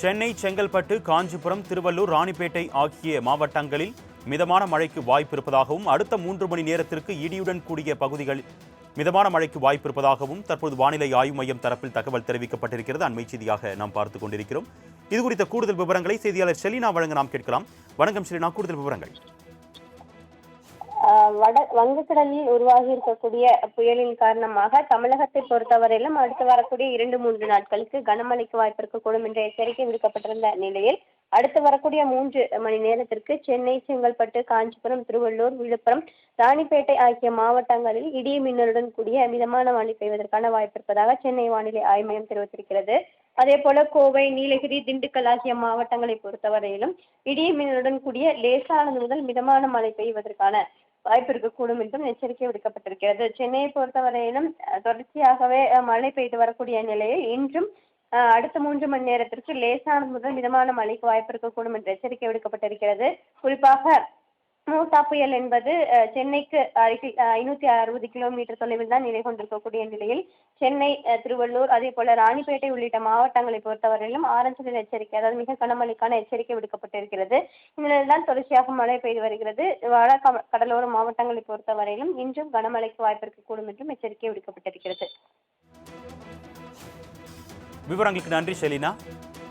சென்னை, செங்கல்பட்டு, காஞ்சிபுரம், திருவள்ளூர், ராணிப்பேட்டை ஆகிய மாவட்டங்களில் மிதமான மழைக்கு வாய்ப்பு இருப்பதாகவும் அடுத்த 3 மணி நேரத்திற்கு இடியுடன் கூடிய பகுதிகளில் மிதமான மழைக்கு வாய்ப்பு இருப்பதாகவும் தற்போது வானிலை ஆய்வு மையம் தரப்பில் தகவல் தெரிவிக்கப்பட்டிருக்கிறது. அண்மை செய்தியாக நாம் பார்த்துக் கொண்டிருக்கிறோம். இது குறித்த கூடுதல் விவரங்களை செய்தியாளர் செலினா வழங்க நாம் கேட்கலாம். வணக்கம் செலினா, கூடுதல் விவரங்கள். வங்கக்கடலில் உருவாகி இருக்கக்கூடிய புயலின் காரணமாக தமிழகத்தை பொறுத்தவரையிலும் அடுத்து வரக்கூடிய 2-3 நாட்களுக்கு கனமழைக்கு வாய்ப்பு இருக்கக்கூடும் என்ற எச்சரிக்கை விடுக்கப்பட்டிருந்த நிலையில் அடுத்து வரக்கூடிய 3 மணி நேரத்திற்கு சென்னை, செங்கல்பட்டு, காஞ்சிபுரம், திருவள்ளூர், விழுப்புரம், ராணிப்பேட்டை ஆகிய மாவட்டங்களில் இடி மின்னலுடன் கூடிய மிதமான மழை பெய்வதற்கான வாய்ப்பு இருப்பதாக சென்னை வானிலை ஆய்வு மையம் தெரிவித்திருக்கிறது. அதே போல கோவை, நீலகிரி, திண்டுக்கல் ஆகிய மாவட்டங்களை பொறுத்தவரையிலும் இடி மின்னலுடன் கூடிய லேசானது முதல் மிதமான மழை பெய்வதற்கான வாய்ப்பு இருக்கக்கூடும் என்றும் எச்சரிக்கை விடுக்கப்பட்டிருக்கிறது. சென்னையை பொறுத்தவரையிலும் தொடர்ச்சியாகவே மழை பெய்து வரக்கூடிய நிலையில் இன்றும் அடுத்த 3 மணி நேரத்திற்கு லேசானது முதல் மிதமான மழைக்கு வாய்ப்பு இருக்கக்கூடும் என்று எச்சரிக்கை விடுக்கப்பட்டிருக்கிறது. குறிப்பாக மோட்டா புயல் என்பது சென்னைக்கு அருகில் 560 கிலோமீட்டர் தொலைவில் தான் நிலை கொண்டிருக்கக்கூடிய நிலையில் சென்னை, திருவள்ளூர், அதே போல ராணிப்பேட்டை உள்ளிட்ட மாவட்டங்களை பொறுத்தவரையிலும் ஆரஞ்சு நிற எச்சரிக்கை, அதாவது மிக கனமழைக்கான எச்சரிக்கை விடுக்கப்பட்டிருக்கிறது. இந்நிலையில் தான் தொடர்ச்சியாக மழை பெய்து வருகிறது. வட கடலோர மாவட்டங்களை பொறுத்தவரையிலும் இன்றும் கனமழைக்கு வாய்ப்பு இருக்கக்கூடும் என்றும் எச்சரிக்கை விடுக்கப்பட்டிருக்கிறது. விவரங்களுக்கு நன்றி செலினா.